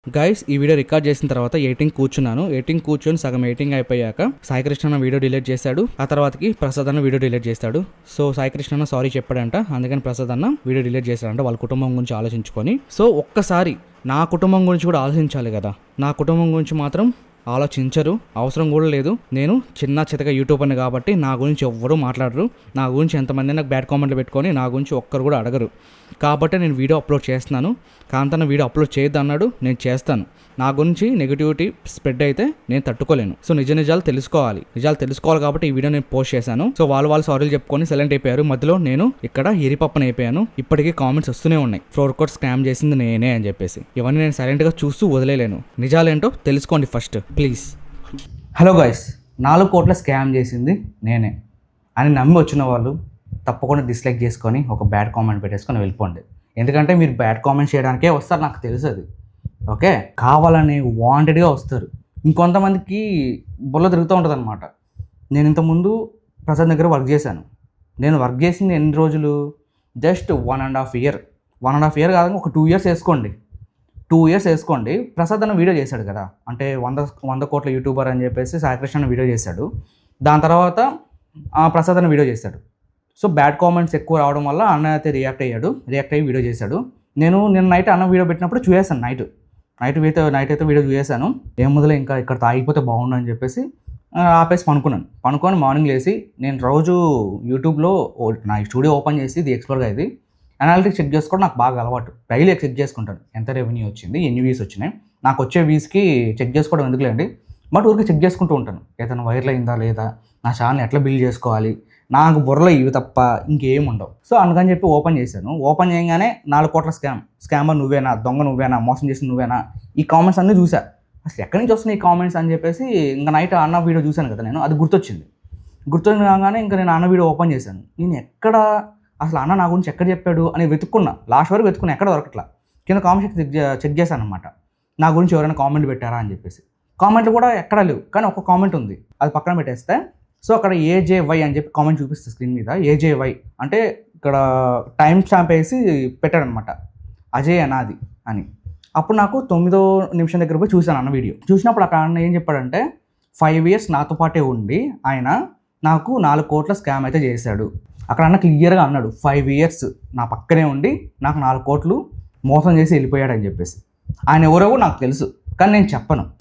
Guys ఈ video record చేసిన తర్వాత ఎడిటింగ్ కూర్చొని సగం ఎడిటింగ్ అయిపోయాక సాయి కృష్ణ అన్న వీడియో డిలీట్ చేశాడు. ఆ తర్వాతకి ప్రసాద్ అన్న వీడియో డిలీట్ చేస్తాడు. సో సాయి కృష్ణ అన్న సారీ చెప్పాడంట, అందుకని ప్రసాద్ అన్న వీడియో డిలీట్ చేశాడంట వాళ్ళ కుటుంబం గురించి ఆలోచించుకొని. సో ఒక్కసారి నా కుటుంబం గురించి కూడా ఆలోచించాలి కదా, నా కుటుంబం గురించి మాత్రం ఆలోచించరు, అవసరం కూడా లేదు. నేను చిన్న చితక యూట్యూబర్ని కాబట్టి నా గురించి ఎవ్వరూ మాట్లాడరు. నా గురించి ఎంతమంది నాకు బ్యాడ్ కామెంట్లు పెట్టుకొని నా గురించి ఒక్కరు కూడా అడగరు. కాబట్టి నేను వీడియో అప్లోడ్ చేస్తున్నాను. కాంతన్న వీడియో అప్లోడ్ చేయొద్దు అన్నాడు, నేను చేస్తాను. నా గురించి నెగిటివిటీ స్ప్రెడ్ అయితే నేను తట్టుకోలేను. సో నిజాలు తెలుసుకోవాలి కాబట్టి ఈ వీడియో నేను పోస్ట్ చేశాను. సో వాళ్ళు సారీలు చెప్పుకొని సైలెంట్ అయిపోయారు. మధ్యలో నేను ఇక్కడ ఎరిపప్పని అయిపోయాను. ఇప్పటికీ కామెంట్స్ వస్తూనే ఉన్నాయి, ఫ్లోర్ కోట్ స్కామ్ చేసింది నేనే అని చెప్పేసి. ఇవన్నీ నేను సైలెంట్గా చూస్తూ వదిలేలేను. నిజాలేంటో తెలుసుకోండి ఫస్ట్ ప్లీజ్. హలో గైస్, 4 కోట్ల స్కామ్ చేసింది నేనే అని నమ్మి వచ్చిన వాళ్ళు తప్పకుండా డిస్లైక్ చేసుకొని ఒక బ్యాడ్ కామెంట్ పెట్టేసుకొని వెళ్ళిపోండి. ఎందుకంటే మీరు బ్యాడ్ కామెంట్ చేయడానికే వస్తారు, నాకు తెలుసు అది. ఓకే, కావాలని వాంటెడ్గా వస్తారు. ఇంకొంతమందికి బుర్ర తిరుగుతూ ఉంటుంది అనమాట. నేను ఇంతకుముందు ప్రసాద్ దగ్గర వర్క్ చేశాను. నేను వర్క్ చేసింది ఎన్ని రోజులు, జస్ట్ 1.5 ఇయర్. 1.5 ఇయర్ కాదు, ఒక 2 ఇయర్స్ వేసుకోండి. 2 ఇయర్స్ వేసుకోండి. ప్రసాద్ అన్న వీడియో చేశాడు కదా, అంటే 100 కోట్ల యూట్యూబర్ అని చెప్పేసి సాయి కృష్ణ వీడియో చేశాడు. దాని తర్వాత ప్రసాద్ అన్న వీడియో చేశాడు. సో బ్యాడ్ కామెంట్స్ ఎక్కువ రావడం వల్ల అన్న అయితే రియాక్ట్ అయ్యి వీడియో చేశాడు. నేను నైట్ అన్న వీడియో పెట్టినప్పుడు చూసేసాను. నైట్ అయితే వీడియో చూసేసాను. ఏం మొదలు ఇంకా ఇక్కడ తాగిపోతే బాగుండు అని చెప్పేసి ఆపేసి పనుకొని మార్నింగ్ లేసి నేను రోజు యూట్యూబ్లో నా స్టూడియో ఓపెన్ చేసి ఇది ఎక్స్ప్లోర్గా ఇది అనాలిటిక్స్ చెక్ చేసుకోవడం నాకు బాగా అలవాటు. డైలీ చెక్ చేసుకుంటాను ఎంత రెవెన్యూ వచ్చింది, ఎన్ని వ్యూస్ వచ్చినాయి. నాకు వచ్చే వ్యూస్కి చెక్ చేసుకోవడం ఎందుకులేండి, బట్ ఊరికి చెక్ చేసుకుంటూ ఉంటాను. ఏదైనా వైరల్ అయిందా లేదా, నా ఛానల్ ఎట్లా బిల్డ్ చేసుకోవాలి, నాకు బుర్రలో ఇవి తప్ప ఇంకేం ఉండవు. సో అందుకని చెప్పి ఓపెన్ చేశాను. ఓపెన్ చేయగానే 4 కోట్ల స్కామర్ నువ్వేనా, దొంగ నువ్వేనా, మోసం చేసి నువ్వేనా, ఈ కామెంట్స్ అన్నీ చూసా. అసలు ఎక్కడి నుంచి వస్తున్నాయి ఈ కామెంట్స్ అని చెప్పేసి ఇంకా నైట్ అన్న వీడియో చూశాను కదా నేను, అది గుర్తొచ్చింది కాగానే ఇంకా నేను అన్న వీడియో ఓపెన్ చేశాను. నేను ఎక్కడ అసలు అన్న నా గురించి ఎక్కడ చెప్పాడు అని వెతుక్కున్నా, లాస్ట్ వరకు వెతుక్కున్నా, ఎక్కడ దొరకట్లా. కింద కామెంట్స్ చెక్ చేశాను అనమాట, నా గురించి ఎవరైనా కామెంట్ పెట్టారా అని చెప్పేసి. కామెంట్లు కూడా ఎక్కడా లేవు, కానీ ఒక కామెంట్ ఉంది, అది పక్కన పెట్టేస్తే. సో అక్కడ AJY అని చెప్పి కామెంట్ చూపిస్తుంది స్క్రీన్ మీద. AJY అంటే ఇక్కడ టైం స్టాంప్ వేసి పెట్టాడనమాట, అజయ్ అనాది అని. అప్పుడు నాకు 9వ నిమిషం దగ్గర పోయి చూశాను అన్న వీడియో. చూసినప్పుడు అక్కడ అన్న ఏం చెప్పాడంటే 5 ఇయర్స్ నాతో పాటే ఉండి ఆయన నాకు 4 కోట్ల స్కామ్ అయితే చేశాడు. అక్కడ అన్న క్లియర్గా అన్నాడు, 5 ఇయర్స్ నా పక్కనే ఉండి నాకు 4 కోట్లు మోసం చేసి వెళ్ళిపోయాడని చెప్పేసి. ఆయన ఎవరో కూడా నాకు తెలుసు, కానీ నేను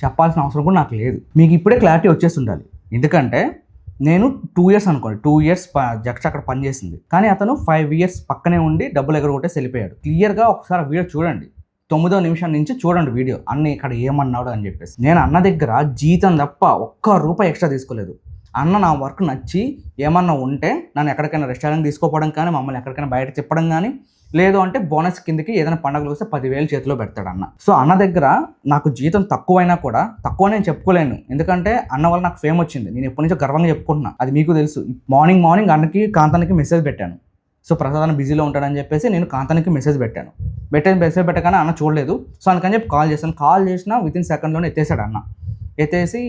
చెప్పాల్సిన అవసరం కూడా నాకు లేదు. మీకు ఇప్పుడే క్లారిటీ వచ్చేసి ఉండాలి. ఎందుకంటే నేను 2 ఇయర్స్ అనుకోండి, 2 ఇయర్స్ జస్ట్ అక్కడ పనిచేసింది, కానీ అతను 5 ఇయర్స్ పక్కనే ఉండి డబ్బులు ఎగరగొట్టేసి వెళ్ళిపోయాడు. క్లియర్గా ఒకసారి వీడియో చూడండి, 9వ నిమిషం నుంచి చూడండి వీడియో, అన్న ఇక్కడ ఏమన్నాడు అని చెప్పేసి. నేను అన్న దగ్గర జీతం తప్ప ₹1 ఎక్స్ట్రా తీసుకోలేదు. అన్న నా వర్క్ నచ్చి ఏమన్నా ఉంటే నన్ను ఎక్కడికైనా రెస్టారెంట్ తీసుకోపోవడం కానీ, మమ్మల్ని ఎక్కడికైనా బయట తిప్పడం కానీ, లేదు అంటే బోనస్ కిందకి ఏదైనా పండుగలు వస్తే 10,000 చేతిలో పెడతాడు అన్న. సో అన్న దగ్గర నాకు జీతం తక్కువైనా కూడా తక్కువ నేను చెప్పుకోలేను, ఎందుకంటే అన్న వల్ల నాకు ఫేమ్ వచ్చింది. నేను ఎప్పటి నుంచో గర్వంగా చెప్పుకుంటున్నా, అది మీకు తెలుసు. మార్నింగ్ అన్నకి కాంతానికి మెసేజ్ పెట్టాను. సో ప్రసాద్ అన్న బిజీలో ఉంటాడని చెప్పేసి నేను కాంతానికి మెసేజ్ పెట్టగానే అన్న చూడలేదు. సో అందుకని చెప్పి కాల్ చేసినా వితిన్ సెకండ్లోనే ఎత్తేసాడు అన్న. ఎత్తేసి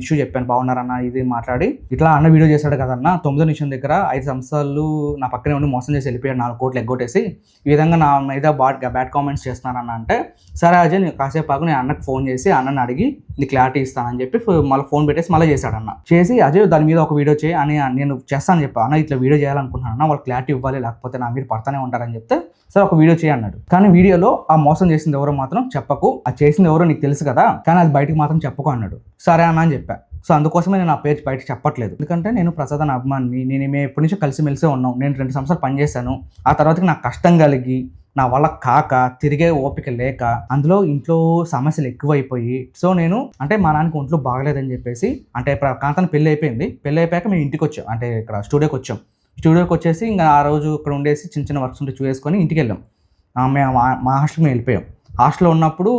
ఇష్యూ చెప్పాను, బాగున్నారన్న ఇది మాట్లాడి, ఇట్లా అన్న వీడియో చేశాడు కదన్న 9వ నిమిషం దగ్గర 5 సంవత్సరాలు నా పక్కనే ఉండి మోసం చేసి వెళ్ళిపోయాడు, 4 కోట్లు ఎగ్గొట్టేసి, ఈ విధంగా నా మీద బ్యాడ్ కామెంట్స్ చేస్తున్నానన్న అంటే, సరే అజయ్ నేను కాసేపు ఆగు, నేను అన్నకు ఫోన్ చేసి అన్నని అడిగి నీ క్లారిటీ ఇస్తానని చెప్పి మళ్ళీ ఫోన్ పెట్టేసి మళ్ళీ చేశాడు అన్న. చేసి అజయ్ దాని మీద ఒక వీడియో చేయి అని నేను చేస్తాను చెప్పి, అన్న ఇట్లా వీడియో చేయాలనుకుంటున్నాను అన్న, వాళ్ళు క్లారిటీ ఇవ్వాలి, లేకపోతే నా మీరు పడతానే ఉంటారని చెప్తే, సరే ఒక వీడియో చేయి అన్నాడు. కానీ వీడియోలో ఆ మోసం చేసింది ఎవరో మాత్రం చెప్పకు, అది చేసింది ఎవరో నీకు తెలుసు కదా, కానీ అది బయటకు మాత్రం చెప్పకు అన్నాడు. సరే అన్న అని చెప్పా. సో అందుకోసమే నేను ఆ పేజ్ బయటకు చెప్పట్లేదు, ఎందుకంటే నేను ప్రసాద్ అన్న అభిమాని, నేను మేము ఎప్పటి నుంచో కలిసిమెలిసే ఉన్నాం. నేను 2 సంవత్సరాలు పనిచేశాను. ఆ తర్వాతకి నాకు కష్టం కలిగి నా వల్ల కాక తిరిగే ఓపిక లేక అందులో ఇంట్లో సమస్యలు ఎక్కువైపోయి, సో నేను అంటే మా నాన్నకి ఒంట్లో బాగలేదని చెప్పేసి, అంటే కాంతాన్ని పెళ్ళి అయిపోయాక మేము ఇంటికి వచ్చాం, అంటే ఇక్కడ స్టూడియోకి వచ్చేసి ఇంకా ఆ రోజు ఇక్కడ ఉండేసి చిన్న వర్క్స్ ఉంటే చూసుకొని ఇంటికి వెళ్ళాం. మేము మా హాస్టల్కి మేము వెళ్ళిపోయాం. హాస్టల్లో ఉన్నప్పుడు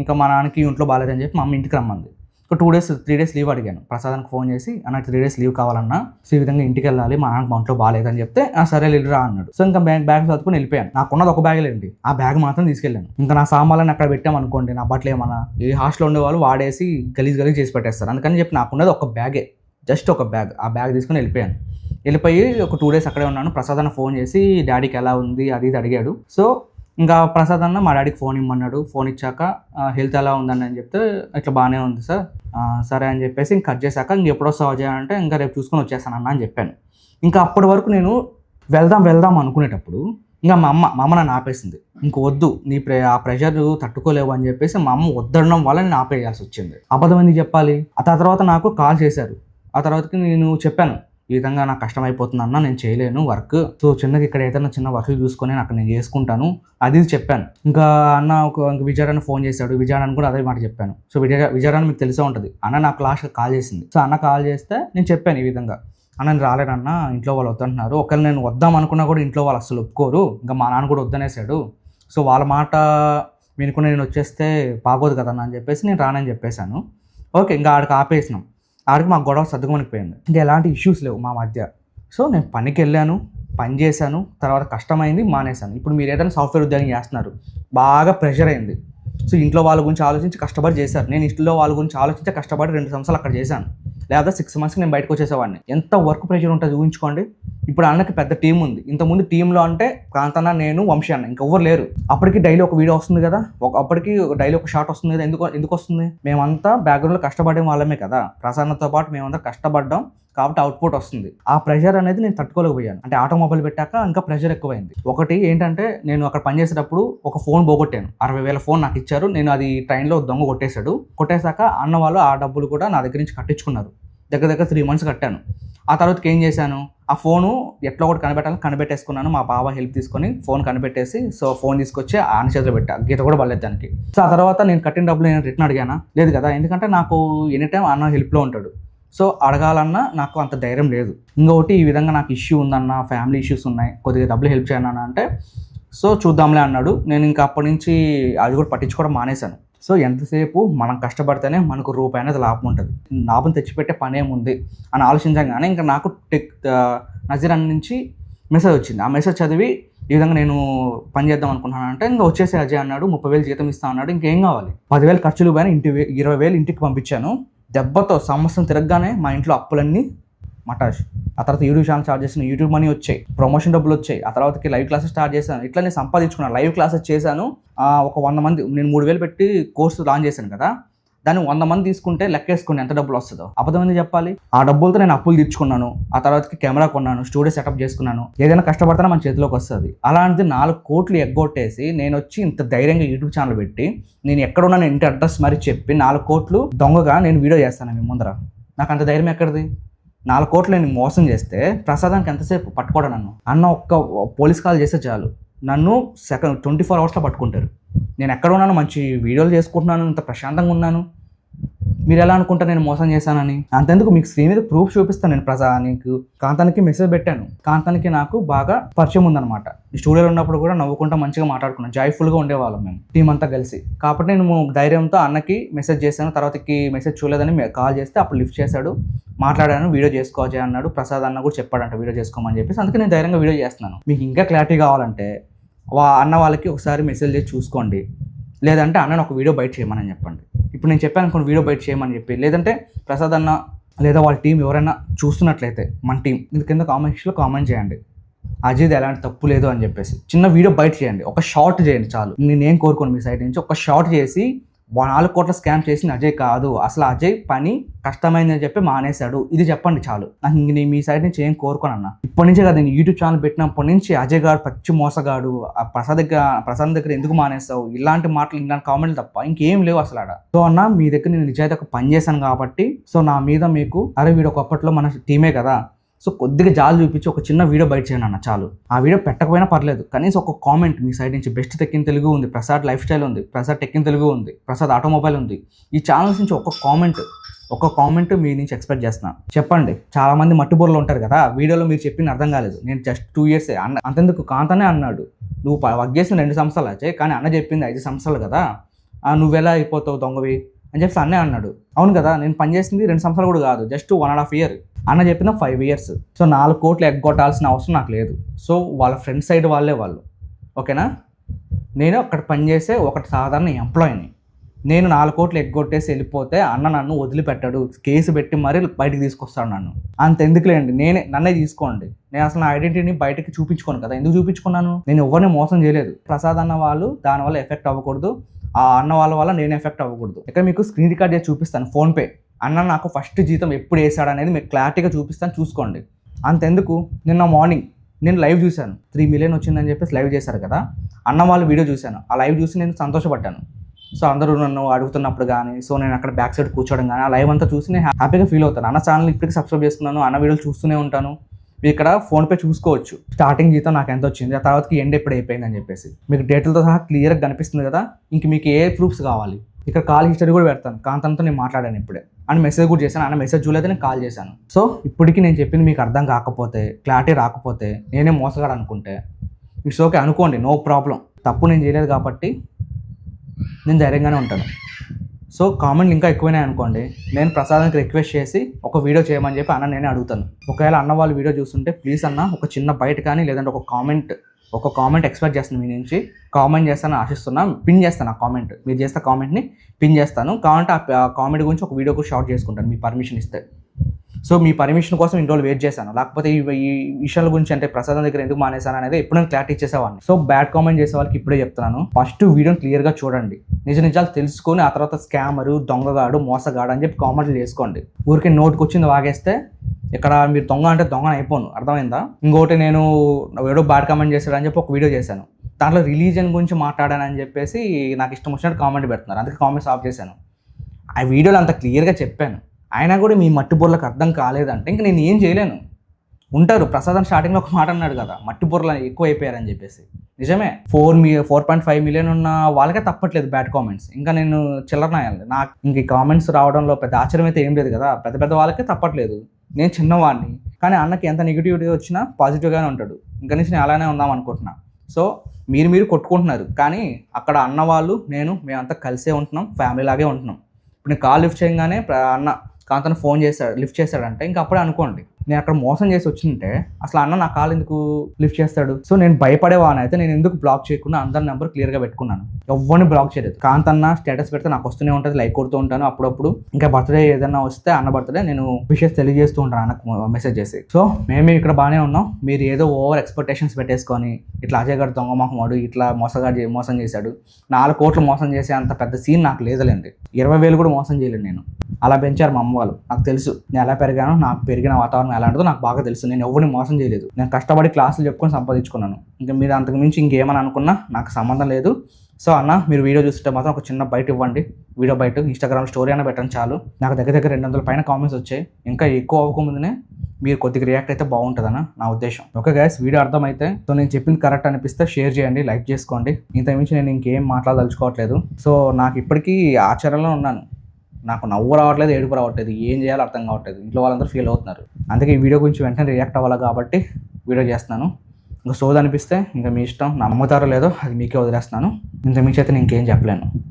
ఇంకా మా నాన్నకి ఇంట్లో బాగాలేదని చెప్పి మా అమ్మ ఇంటికి రమ్మంది. ఒక 3 డేస్ లీవ్ అడిగాను. ప్రసాదానికి ఫోన్ చేసి అన్న 3 డేస్ లీవ్ కావాలన్నా, సో ఈ విధంగా ఇంటికి వెళ్ళాలి, మా నాన్నకి ఒంట్లో బాగాలేదని చెప్తే సరే వెళ్ళిరా అన్నాడు. సో ఇంకా బ్యాగ్ చదువుకుని వెళ్ళిపోయాను. నాకున్నది ఒక బ్యాగ్ లేండి, ఆ బ్యాగ్ మాత్రం తీసుకెళ్ళాను. ఇంకా నా సామాన్లను అక్కడ పెట్టామనుకోండి, నా బట్టలు ఏమన్నా ఈ హాస్టల్లో ఉండేవాళ్ళు వాడేసి గలీజ్ చేసి పెట్టేస్తారు. అందుకని చెప్పి నాకున్నది ఒక బ్యాగే, జస్ట్ ఒక బ్యాగ్. ఆ బ్యాగ్ తీసుకుని వెళ్ళిపోయి ఒక 2 డేస్ అక్కడే ఉన్నాను. ప్రసాద్ అన్న ఫోన్ చేసి డాడీకి ఎలా ఉంది అది ఇది అడిగాడు. సో ఇంకా ప్రసాద్ అన్న మా డాడీకి ఫోన్ ఇమ్మన్నాడు. ఫోన్ ఇచ్చాక హెల్త్ ఎలా ఉందని అని చెప్తే ఇట్లా బాగానే ఉంది సార్, సరే అని చెప్పేసి ఇంక కట్ చేశాక ఇంక ఎప్పుడో సహజ అంటే ఇంకా రేపు చూసుకొని వచ్చేస్తాను అన్న అని చెప్పాను. ఇంకా అప్పటి వరకు నేను వెళ్దాం అనుకునేటప్పుడు ఇంకా మా అమ్మ నన్ను ఆపేసింది. ఇంక వద్దు ఆ ప్రెషర్ తట్టుకోలేవు అని చెప్పేసి మా అమ్మ వద్దడం వల్ల నేను ఆపేయాల్సి వచ్చింది. అబద్ధం ఎందుకు చెప్పాలి. ఆ తర్వాత నాకు కాల్ చేశారు. ఆ తర్వాతకి నేను చెప్పాను, ఈ విధంగా నాకు కష్టం అయిపోతుంది అన్న, నేను చేయలేను వర్క్, సో చిన్నగా ఇక్కడ ఏదైనా చిన్న వర్క్ చూసుకొని అక్కడ నేను చేసుకుంటాను అది చెప్పాను. ఇంకా అన్న ఇంక విజయాన్ని ఫోన్ చేశాడు. విజయాన్ని కూడా అదే మాట చెప్పాను. సో విజయాన్ని మీకు తెలిసే ఉంటుంది. అన్న నాకు లాస్ట్ కాల్ చేసింది. సో అన్న కాల్ చేస్తే నేను చెప్పాను ఈ విధంగా, అన్న నేను రాలేనన్న, ఇంట్లో వాళ్ళు వద్దంటున్నారు, ఒకవేళ నేను వద్దాం అనుకున్నా కూడా ఇంట్లో వాళ్ళు అసలు ఒప్పుకోరు, ఇంకా మా నాన్న కూడా వద్దనేసాడు, సో వాళ్ళ మాట వినుకుని నేను వచ్చేస్తే బాగోదు కదన్న అని చెప్పేసి నేను రానని చెప్పేశాను. ఓకే, ఇంకా ఆడికి ఆపేసినాం. ఆడికి మాకు గొడవ సర్దుకునిపోయింది. ఇంకా ఎలాంటి ఇష్యూస్ లేవు మా మధ్య. సో నేను పనికి వెళ్ళాను, పని చేశాను, తర్వాత కష్టమైంది, మానేశాను. ఇప్పుడు మీరు ఏదైనా సాఫ్ట్వేర్ ఉద్యోగం చేస్తున్నారు, బాగా ప్రెషర్ అయింది. సో ఇంట్లో వాళ్ళ గురించి ఆలోచించి కష్టపడి చేశారు. నేను ఇంట్లో వాళ్ళ గురించి ఆలోచించి కష్టపడి 2 సంవత్సరాలు అక్కడ చేశాను. లేదా 6 monthsకి నేను బయటకు వచ్చేసేవాడిని. ఎంత వర్క్ ప్రెషర్ ఉంటుంది ఊహించుకోండి. ఇప్పుడు అన్నకి పెద్ద టీం ఉంది. ఇంతకుముందు టీంలో అంటే కాంతన్న, నేను, వంశీ అన్న, ఇంకెవ్వరు లేరు. అప్పటికి డైలీ ఒక వీడియో వస్తుంది కదా, అప్పటికి డైలీ ఒక షార్ట్ వస్తుంది కదా. ఎందుకు వస్తుంది? మేమంతా బ్యాక్గ్రౌండ్లో కష్టపడే వాళ్ళమే కదా, ప్రసన్నతో పాటు మేమంతా కష్టపడ్డాం కాబట్టి అవుట్పుట్ వస్తుంది. ఆ ప్రెషర్ అనేది నేను తట్టుకోలేకపోయాను. అంటే ఆటోమొబైల్ పెట్టాక ఇంకా ప్రెషర్ ఎక్కువైంది. ఒకటి ఏంటంటే, నేను అక్కడ పనిచేసేటప్పుడు ఒక ఫోన్ పోగొట్టాను. 60,000 ఫోన్ నాకు ఇచ్చారు. నేను అది ట్రైన్లో దొంగ కొట్టేశాక అన్న వాళ్ళు ఆ డబ్బులు కూడా నా దగ్గర నుంచి కట్టించుకున్నారు. దగ్గర 3 months కట్టాను. ఆ తర్వాతకి ఏం చేశాను, ఆ ఫోను ఎట్లా ఒకటి కనిపెట్టేసుకున్నాను. మా బావ హెల్ప్ తీసుకొని ఫోన్ కనిపెట్టేసి, సో ఫోన్ తీసుకొచ్చి ఆయన చేతిలో పెట్టా. గీత కూడా పడలేదు దానికి. సో ఆ తర్వాత నేను కట్టిన డబ్బులు నేను రిటర్న్ అడిగానా? లేదు కదా, ఎందుకంటే నాకు ఎనీ టైం అన్న హెల్ప్లో ఉంటాడు. సో అడగాలన్నా నాకు అంత ధైర్యం లేదు. ఇంకొకటి, ఈ విధంగా నాకు ఇష్యూ ఉందన్న, ఫ్యామిలీ ఇష్యూస్ ఉన్నాయి, కొద్దిగా డబ్బులు హెల్ప్ చేయను అంటే, సో చూద్దాంలే అన్నాడు. నేను ఇంకా అప్పటి నుంచి అది కూడా పట్టించుకోవడం మానేశాను. సో ఎంతసేపు మనం కష్టపడితేనే మనకు రూపాయి అనేది లాభం ఉంటుంది. లాభం తెచ్చిపెట్టే పని ఏముంది అని ఆలోచించగానే ఇంకా నాకు నజీర్ అన్న నుంచి మెసేజ్ వచ్చింది. ఆ మెసేజ్ చదివి ఈ విధంగా నేను పని చేద్దాం అనుకుంటున్నాను అంటే, ఇంకా వచ్చేసి అజయ్ అన్నాడు, 30,000 జీతం ఇస్తా అన్నాడు, ఇంకేం కావాలి. 10,000 ఖర్చులు పైన 20,000 ఇంటికి పంపించాను. దెబ్బతో సంవత్సరం తిరగగానే మా ఇంట్లో అప్పులన్నీ మటాష్. ఆ తర్వాత యూట్యూబ్ ఛానల్ స్టార్ట్ చేసిన, యూట్యూబ్ మనీ వచ్చాయి, ప్రమోషన్ డబ్బులు వచ్చాయి. ఆ తర్వాతకి లైవ్ క్లాసెస్ స్టార్ట్ చేశాను. ఇట్లా నేను సంపాదించుకున్నాను. లైవ్ క్లాసెస్ చేశాను. ఒక 100 మంది, నేను 3,000 పెట్టి కోర్సు లాంచ్ చేశాను కదా, దాన్ని 100 మంది తీసుకుంటే లెక్కేసుకుని ఎంత డబ్బులు వస్తుందో. అబద్ధం ఎందుకు చెప్పాలి. ఆ డబ్బులతో నేను అప్పులు తీర్చుకున్నాను. ఆ తర్వాతకి కెమెరా కొన్నాను, స్టూడియో సెటప్ చేసుకున్నాను. ఏదైనా కష్టపడితే మన చేతిలోకి వస్తుంది. అలాంటిది 4 కోట్లు ఎగ్గొట్టేసి నేను వచ్చి ఇంత ధైర్యంగా యూట్యూబ్ ఛానల్ పెట్టి, నేను ఎక్కడున్నా ఇంటి అడ్రస్ మరి చెప్పి 4 కోట్లు దొంగగా నేను వీడియో చేస్తాను మీ ముందర. నాకు అంత ధైర్యం ఎక్కడిది? 4 కోట్లు నేను మోసం చేస్తే ప్రసాదానికి ఎంతసేపు పట్టుకోవడం? నన్ను అన్న ఒక్క పోలీస్ కాల్ చేస్తే చాలు, నన్ను 24 hours పట్టుకుంటారు. నేను ఎక్కడ ఉన్నాను, మంచి వీడియోలు చేసుకుంటున్నాను, ఇంత ప్రశాంతంగా ఉన్నాను. మీరు ఎలా అనుకుంటారు నేను మోసం చేశానని? అంతెందుకు, మీకు స్క్రీన్ మీద ప్రూఫ్ చూపిస్తాను. నేను నీకు కాంతానికి మెసేజ్ పెట్టాను. కాంతానికి నాకు బాగా పరిచయం ఉందన్నమాట. ఈ స్టూడియోలో ఉన్నప్పుడు కూడా నవ్వుకుంటా మంచిగా మాట్లాడుకున్నాను. జాయ్ఫుల్గా ఉండేవాళ్ళం మేము టీం అంతా కలిసి. కాబట్టి నేను ధైర్యంతో అన్నకి మెసేజ్ చేశాను. తర్వాతకి మెసేజ్ చూడలేదని కాల్ చేస్తే అప్పుడు లిఫ్ట్ చేశాడు. మాట్లాడాను, వీడియో చేసుకోవచ్చు అన్నాడు. ప్రసాద్ అన్న కూడా చెప్పాడంట వీడియో చేసుకోమని చెప్పేసి. అందుకే నేను ధైర్యంగా వీడియో చేస్తున్నాను. మీకు ఇంకా క్లారిటీ కావాలంటే అన్న వాళ్ళకి ఒకసారి మెసేజ్ చేసి చూసుకోండి, లేదంటే అన్నను ఒక వీడియో బయట చేయమని చెప్పండి. ఇప్పుడు నేను చెప్పాను అనుకోండి, వీడియో బయట చేయమని చెప్పి, లేదంటే ప్రసాద్ అన్న లేదా వాళ్ళ టీం ఎవరైనా చూస్తున్నట్లయితే మన టీం కింద కామెంట్ సెక్షన్లో కామెంట్ చేయండి, అజయ్ది ఎలాంటి తప్పు లేదు అని చెప్పేసి. చిన్న వీడియో బయట చేయండి, ఒక షార్ట్ చేయండి చాలు. నేనేం కోరుకోను మీ సైడ్ నుంచి, ఒక షార్ట్ చేసి 4 కోట్ల స్కామ్ చేసిన అజయ్ కాదు, అసలు అజయ్ పని కష్టమైందని చెప్పి మానేశాడు, ఇది చెప్పండి చాలు. నాకు ఇంక నేను మీ సైడ్ నుంచి ఏం కోరుకోను అన్న. ఇప్పటి నుంచే కదా నేను యూట్యూబ్ ఛానల్ పెట్టినప్పటి నుంచి అజయ్ గారు పచ్చి మోసగాడు, ప్రసాద్ దగ్గర ఎందుకు మానేస్తావు, ఇలాంటి మాటలు, ఇలాంటి కామెంట్లు తప్ప ఇంకేం లేవు అసలు ఆడ. సో అన్న, మీ దగ్గర నేను నిజాయితీగా పని చేశాను కాబట్టి, సో నా మీద మీకు అరే వీడు ఒకప్పట్లో మన టీమే కదా, సో కొద్దిగా జాలు చూపించి ఒక చిన్న వీడియో బయట చేయండి అన్న చాలు. ఆ వీడియో పెట్టకపోయినా పర్లేదు, కనీసం ఒక కామెంట్ మీ సైడ్ నుంచి. బెస్ట్ టెక్ ఇన్ తెలుగు ఉంది, ప్రసాద్ లైఫ్ స్టైల్ ఉంది, ప్రసాద్ టెక్ ఇన్ తెలుగు ఉంది, ప్రసాద్ ఆటోమొబైల్ ఉంది. ఈ ఛానల్స్ నుంచి ఒక కామెంట్ మీ నుంచి ఎక్స్పెక్ట్ చేస్తున్నా. చెప్పండి. చాలా మంది మట్టిబూరలు ఉంటారు కదా, వీడియోలో మీరు చెప్పింది అర్థం కాలేదు, నేను జస్ట్ 2 years అన్న. అంతెందుకు, కాంతనే అన్నాడు, నువ్వు వర్క్ చేసిన 2 సంవత్సరాలు వచ్చాయి, కానీ అన్న చెప్పింది 5 సంవత్సరాలు కదా, నువ్వెలా అయిపోతావు దొంగవి అని చెప్పి అన్నే అన్నాడు. అవును కదా, నేను పనిచేసింది 2 సంవత్సరాలు కూడా కాదు, జస్ట్ 1.5 year. అన్న చెప్పిన 5 years. సో 4 కోట్లు ఎగ్గొట్టాల్సిన అవసరం నాకు లేదు. సో వాళ్ళ ఫ్రెండ్ సైడ్ వాళ్ళు, ఓకేనా? నేను అక్కడ పనిచేసే ఒక సాధారణ ఎంప్లాయీని. నేను 4 కోట్లు ఎగ్గొట్టేసి వెళ్ళిపోతే అన్న నన్ను వదిలిపెట్టాడు, కేసు పెట్టి మరీ బయటికి తీసుకొస్తాడు నన్ను. అంత ఎందుకులేండి, నన్నే తీసుకోండి. నేను అసలు నా ఐడెంటిటీని బయటకి చూపించుకోను కదా. ఎందుకు చూపించుకున్నాను? నేను ఎవరిని మోసం చేయలేదు. ప్రసాద్ అన్న వాళ్ళు దానివల్ల ఎఫెక్ట్ అవ్వకూడదు, ఆ అన్న వాళ్ళ వల్ల నేను ఎఫెక్ట్ అవ్వకూడదు. ఇక్కడ మీకు స్క్రీన్ రికార్డ్ చేసి చూపిస్తాను. ఫోన్పే అన్న నాకు ఫస్ట్ జీతం ఎప్పుడు వేసాడు అనేది మీకు క్లారిటీగా చూపిస్తాను, చూసుకోండి. అంతెందుకు, నిన్న మార్నింగ్ నేను లైవ్ చూశాను. 3 మిలియన్ వచ్చిందని చెప్పేసి లైవ్ చేశారు కదా, అన్న వాళ్ళు వీడియో చూశాను. ఆ లైవ్ చూసి నేను సంతోషపడ్డాను. సో అందరూ నన్ను అడుగుతున్నప్పుడు కానీ, సో నేను అక్కడ బ్యాక్ సైడ్ కూర్చోవడం కానీ, ఆ లైవ్ అంతా చూసి నేను హ్యాపీగా ఫీల్ అవుతాను. అన్న ఛానల్ ఇప్పటికీ సబ్స్క్రైబ్ చేసుకున్నాను, అన్న వీడియోలు చూస్తూనే ఉంటాను. ఇక్కడ ఫోన్పే చూసుకోవచ్చు, స్టార్టింగ్ జీతం నాకు ఎంత వచ్చింది, ఆ తర్వాతకి ఎండ్ ఎప్పుడు అయిపోయింది అని చెప్పేసి మీకు డేట్లతో సహా క్లియర్గా కనిపిస్తుంది కదా. ఇంక మీకు ఏ ప్రూఫ్స్ కావాలి? ఇక్కడ కాల్ హిస్టరీ కూడా పెడతాను. కాంతంతో నేను మాట్లాడాను ఇప్పుడే అని మెసేజ్ కూడా చేశాను. అన్న మెసేజ్ చూడలేదు, నేను కాల్ చేశాను. సో ఇప్పటికీ నేను చెప్పింది మీకు అర్థం కాకపోతే, క్లారిటీ రాకపోతే, నేనే మోసగాడు అనుకుంటే ఇట్స్ ఓకే అనుకోండి, నో ప్రాబ్లం. తప్పు నేను చేయలేదు కాబట్టి నేను ధైర్యంగానే ఉంటాను. సో కామెంట్లు ఇంకా ఎక్కువైనాయి అనుకోండి, నేను ప్రసాదానికి రిక్వెస్ట్ చేసి ఒక వీడియో చేయమని చెప్పి అన్న నేనే అడుగుతాను. ఒకవేళ అన్న వాళ్ళు వీడియో చూస్తుంటే ప్లీజ్ అన్న ఒక చిన్న బయట కానీ, లేదంటే ఒక కామెంట్ ఎక్స్పెక్ట్ చేస్తాను మీ నుంచి. కామెంట్ చేస్తాను ఆశిస్తున్నా, పిన్ చేస్తాను ఆ కామెంట్. మీరు చేస్తే కామెంట్ని పిన్ చేస్తాను. కావాలంటే ఆ కామెంట్ గురించి ఒక వీడియో కూడా షార్ట్ చేసుకుంటాను మీ పర్మిషన్ ఇస్తే. సో మీ పర్మిషన్ కోసం ఇన్ని రోజులు వెయిట్ చేశాను. లేకపోతే ఈ విషయాల గురించి, అంటే ప్రసాదం దగ్గర ఎందుకు మానేశాను అనేది ఎప్పుడు నేను క్లారిటీ ఇచ్చేసేవాడిని. సో బ్యాడ్ కామెంట్ చేసే వాళ్ళకి ఇప్పుడే చెప్తున్నాను, ఫస్ట్ వీడియోని క్లియర్గా చూడండి, నిజాలు తెలుసుకొని ఆ తర్వాత స్కామరు, దొంగగాడు, మోసగాడు అని చెప్పి కామెంట్లు చేసుకోండి. ఊరికే నోటుకు వచ్చింది వాగేస్తే ఇక్కడ మీరు దొంగ అంటే దొంగని అయిపోను, అర్థమైందా? ఇంకోటి, నేను ఏడో బ్యాడ్ కామెంట్ చేశాడని చెప్పి ఒక వీడియో చేశాను, దాంట్లో రిలీజియన్ గురించి మాట్లాడానని చెప్పేసి నాకు ఇష్టం వచ్చినట్టు కామెంట్ పెడుతున్నారు. అందుకే కామెంట్స్ ఆఫ్ చేశాను. ఆ వీడియోలో అంత క్లియర్గా చెప్పాను, అయినా కూడా మీ మట్టి బుర్రలకు అర్థం కాలేదంటే ఇంకా నేను ఏం చేయలేను. ఉంటారు, ప్రసాదం స్టార్టింగ్లో ఒక మాట అన్నాడు కదా, మట్టి బుర్రలు ఎక్కువ అయిపోయారని చెప్పేసి. నిజమే, 4.5 మిలియన్ ఉన్న వాళ్ళకే తప్పట్లేదు బ్యాడ్ కామెంట్స్. ఇంకా నేను చిల్లరనాయాలి, నాకు ఇంక ఈ కామెంట్స్ రావడంలో పెద్ద ఆశ్చర్యం అయితే ఏం లేదు కదా. పెద్ద పెద్ద వాళ్ళకే తప్పట్లేదు, నేను చిన్నవాడిని. కానీ అన్నకి ఎంత నెగిటివిటీ వచ్చినా పాజిటివ్గానే ఉంటాడు. ఇంకా నుంచి నేను అలానే ఉందాం అనుకుంటున్నా. సో మీరు కొట్టుకుంటున్నారు, కానీ అక్కడ అన్న వాళ్ళు, మేమంతా కలిసే ఉంటున్నాం, ఫ్యామిలీ లాగే ఉంటున్నాం. ఇప్పుడు నేను కాల్ లిఫ్ట్ చేయగానే అన్న కాంతను ఫోన్ చేశాడు, లిఫ్ట్ చేశాడంటే ఇంకా అప్పుడే అనుకోండి నేను అక్కడ మోసం చేసి వచ్చింటే అసలు అన్న నా కాల్ ఎందుకు లిఫ్ట్ చేస్తాడు? సో నేను భయపడేవాడిని అయితే నేను ఎందుకు బ్లాక్ చేయకుండా అందరి నెంబర్ క్లియర్గా పెట్టుకున్నాను, ఎవరిని బ్లాక్ చేయలేదు. కాంతన్న స్టేటస్ పెడితే నాకు వస్తూనే ఉంటుంది, లైక్ కొడుతూ ఉంటాను అప్పుడప్పుడు. ఇంకా బర్త్డే ఏదైనా వస్తే అన్న బర్త్డే నేను విషెస్ తెలియజేస్తూ ఉంటాను అన్నకు మెసేజ్ చేసి. సో మేము ఇక్కడ బాగానే ఉన్నాం, మీరు ఏదో ఓవర్ ఎక్స్పెక్టేషన్స్ పెట్టేసుకొని ఇట్లా అజయ్ గారు దొంగ మొహమాడు, ఇట్లా మోసం చేశాడు, 4 కోట్లు మోసం చేసే అంత పెద్ద సీన్ నాకు లేదులేండి. 20,000 కూడా మోసం చేయలేను నేను. అలా పెంచారు మా అమ్మ వాళ్ళు, నాకు తెలుసు. నేను ఎలా పెరిగానో, నాకు పెరిగిన వాతావరణం ఎలాంటిదో నాకు బాగా తెలుసు. నేను ఎవరిని మోసం చేయలేదు, నేను కష్టపడి క్లాసులు చెప్పుకొని సంపాదించుకున్నాను. ఇంకా మీరు అంతకు మించి ఇంకేమని అనుకున్నా నాకు సంబంధం లేదు. సో అన్న, మీరు వీడియో చూస్తుంటే మాత్రం ఒక చిన్న బయట ఇవ్వండి, వీడియో బయట ఇన్స్టాగ్రామ్ స్టోరీ అయినా పెట్టండి చాలు. నాకు దగ్గర 200 పైన కామెంట్స్ వచ్చాయి, ఇంకా ఎక్కువ అవ్వకముందునే మీరు కొద్దిగా రియాక్ట్ అయితే బాగుంటుందన్న నా ఉద్దేశం. ఓకే గైస్, వీడియో అర్థమైతే, సో నేను చెప్పింది కరెక్ట్ అనిపిస్తే షేర్ చేయండి, లైక్ చేసుకోండి. ఇంతకుమించి నేను ఇంకేం మాట్లాడదలుచుకోవట్లేదు. సో నాకు ఇప్పటికీ ఆశ్చర్యంలో ఉన్నాను, నాకు నవ్వు రావట్లేదు, ఏడుపు రావట్లేదు, ఏం చేయాలో అర్థం కావట్లేదు. ఇంట్లో వాళ్ళందరూ ఫీల్ అవుతున్నారు. అందుకే ఈ వీడియో గురించి వెంటనే రియాక్ట్ అవ్వాలి కాబట్టి వీడియో చేస్తున్నాను. ఇంకా సోది అనిపిస్తే ఇంకా మీ ఇష్టం, నమ్ముతారో లేదో అది మీకే వదిలేస్తున్నాను. ఇంతకుమించి అయితే నేను ఇంకేం చెప్పలేను.